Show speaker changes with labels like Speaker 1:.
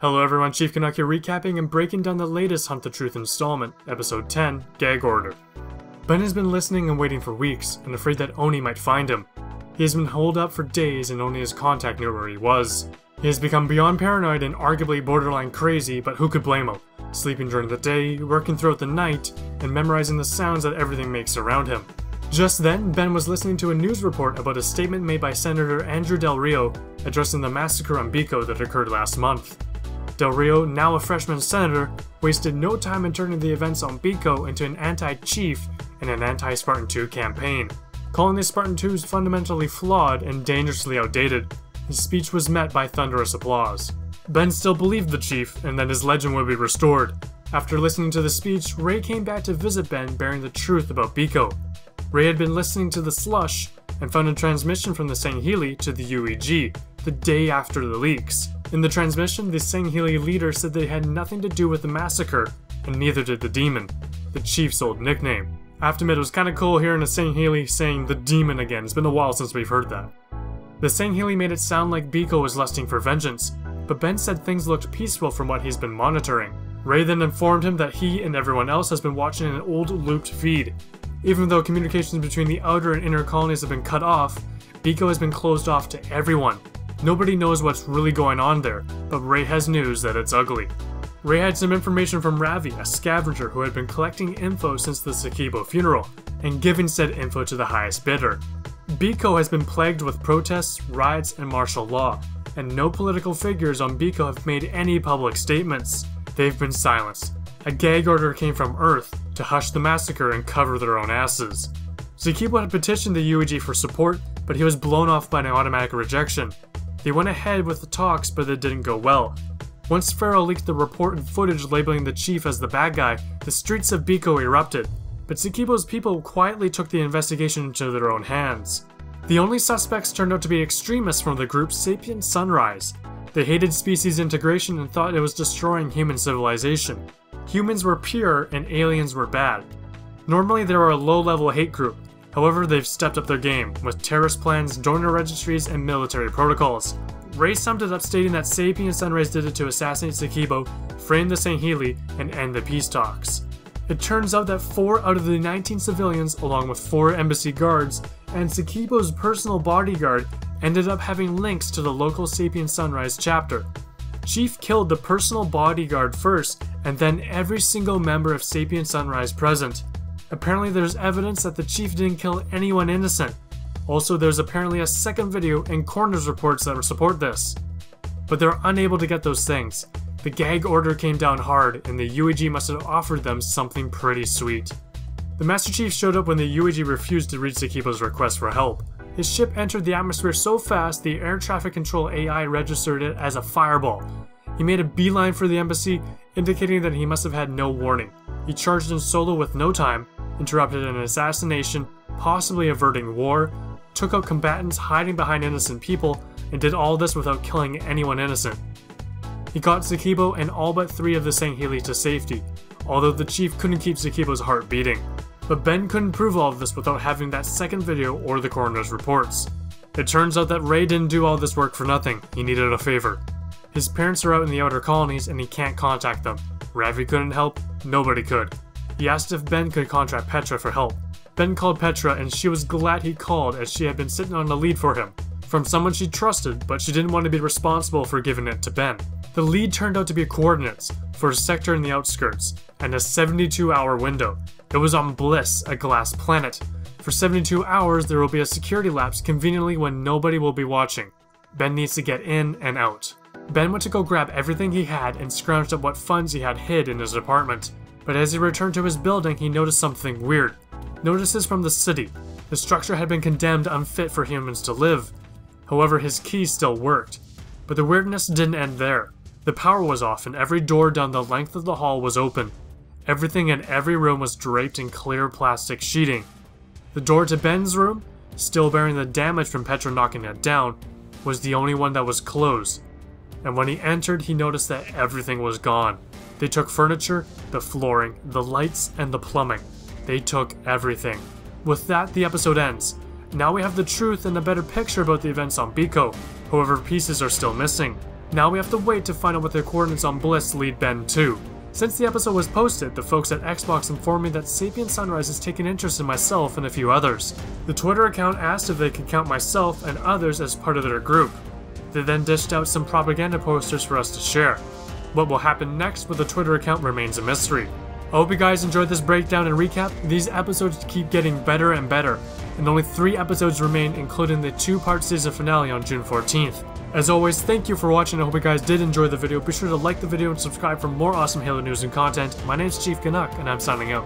Speaker 1: Hello everyone, Chief Canuck here recapping and breaking down the latest Hunt the Truth installment, Episode 10, Gag Order. Ben has been listening and waiting for weeks, and afraid that Oni might find him. He has been holed up for days and only his contact knew where he was. He has become beyond paranoid and arguably borderline crazy, but who could blame him? Sleeping during the day, working throughout the night, and memorizing the sounds that everything makes around him. Just then, Ben was listening to a news report about a statement made by Senator Andrew Del Rio addressing the massacre on Biko that occurred last month. Del Rio, now a freshman senator, wasted no time in turning the events on Biko into an anti-Chief and an anti-Spartan 2 campaign, calling the Spartan 2s fundamentally flawed and dangerously outdated. His speech was met by thunderous applause. Ben still believed the Chief and that his legend would be restored. After listening to the speech, Ray came back to visit Ben bearing the truth about Biko. Ray had been listening to the slush and found a transmission from the Sangheili to the UEG the day after the leaks. In the transmission, the Sangheili leader said they had nothing to do with the massacre, and neither did the demon, the Chief's old nickname. I have to admit, it was kinda cool hearing a Sangheili saying the demon again. It's been a while since we've heard that. The Sangheili made it sound like Biko was lusting for vengeance, but Ben said things looked peaceful from what he's been monitoring. Ray then informed him that he and everyone else has been watching an old looped feed. Even though communications between the outer and inner colonies have been cut off, Biko has been closed off to everyone. Nobody knows what's really going on there, but Ray has news that it's ugly. Ray had some information from Ravi, a scavenger who had been collecting info since the Sakibo funeral, and giving said info to the highest bidder. Biko has been plagued with protests, riots, and martial law, and no political figures on Biko have made any public statements. They've been silenced. A gag order came from Earth to hush the massacre and cover their own asses. Sakibo had petitioned the UEG for support, but he was blown off by an automatic rejection. They went ahead with the talks, but it didn't go well. Once Farrell leaked the report and footage labeling the Chief as the bad guy, the streets of Biko erupted, but Sakibo's people quietly took the investigation into their own hands. The only suspects turned out to be extremists from the group Sapient Sunrise. They hated species integration and thought it was destroying human civilization. Humans were pure and aliens were bad. Normally they were a low-level hate group. However, they've stepped up their game, with terrorist plans, donor registries, and military protocols. Ray summed it up stating that Sapient Sunrise did it to assassinate Sakibo, frame the Sangheili, and end the peace talks. It turns out that 4 out of the 19 civilians, along with 4 embassy guards, and Sakibo's personal bodyguard, ended up having links to the local Sapient Sunrise chapter. Chief killed the personal bodyguard first, and then every single member of Sapient Sunrise present. Apparently there's evidence that the Chief didn't kill anyone innocent. Also, there's apparently a second video and coroner's reports that support this. But they're unable to get those things. The gag order came down hard, and the UEG must have offered them something pretty sweet. The Master Chief showed up when the UEG refused to reach Sakibo's request for help. His ship entered the atmosphere so fast the air traffic control AI registered it as a fireball. He made a beeline for the embassy, indicating that he must have had no warning. He charged in solo with no time, interrupted an assassination, possibly averting war, took out combatants hiding behind innocent people, and did all this without killing anyone innocent. He got Sakibo and all but 3 of the Sangheili to safety, although the Chief couldn't keep Sakibo's heart beating. But Ben couldn't prove all of this without having that second video or the coroner's reports. It turns out that Ray didn't do all this work for nothing. He needed a favor. His parents are out in the outer colonies and he can't contact them. Ravi couldn't help, nobody could. He asked if Ben could contact Petra for help. Ben called Petra and she was glad he called as she had been sitting on a lead for him, from someone she trusted, but she didn't want to be responsible for giving it to Ben. The lead turned out to be coordinates for a sector in the outskirts, and a 72-hour window. It was on Bliss, a glass planet. For 72 hours there will be a security lapse conveniently when nobody will be watching. Ben needs to get in and out. Ben went to go grab everything he had and scrounged up what funds he had hid in his apartment. But as he returned to his building, he noticed something weird. Notices from the city. The structure had been condemned unfit for humans to live. However, his key still worked. But the weirdness didn't end there. The power was off and every door down the length of the hall was open. Everything in every room was draped in clear plastic sheeting. The door to Ben's room, still bearing the damage from Petra knocking it down, was the only one that was closed. And when he entered, he noticed that everything was gone. They took furniture, the flooring, the lights, and the plumbing. They took everything. With that, the episode ends. Now we have the truth and a better picture about the events on Biko. However, pieces are still missing. Now we have to wait to find out what their coordinates on Bliss lead Ben to. Since the episode was posted, the folks at Xbox informed me that Sapient Sunrise has taken interest in myself and a few others. The Twitter account asked if they could count myself and others as part of their group. They then dished out some propaganda posters for us to share. What will happen next with the Twitter account remains a mystery. I hope you guys enjoyed this breakdown and recap. These episodes keep getting better and better, and only 3 episodes remain, including the 2-part season finale on June 14th. As always, thank you for watching. I hope you guys did enjoy the video. Be sure to like the video and subscribe for more awesome Halo news and content. My name is Chief Canuck, and I'm signing out.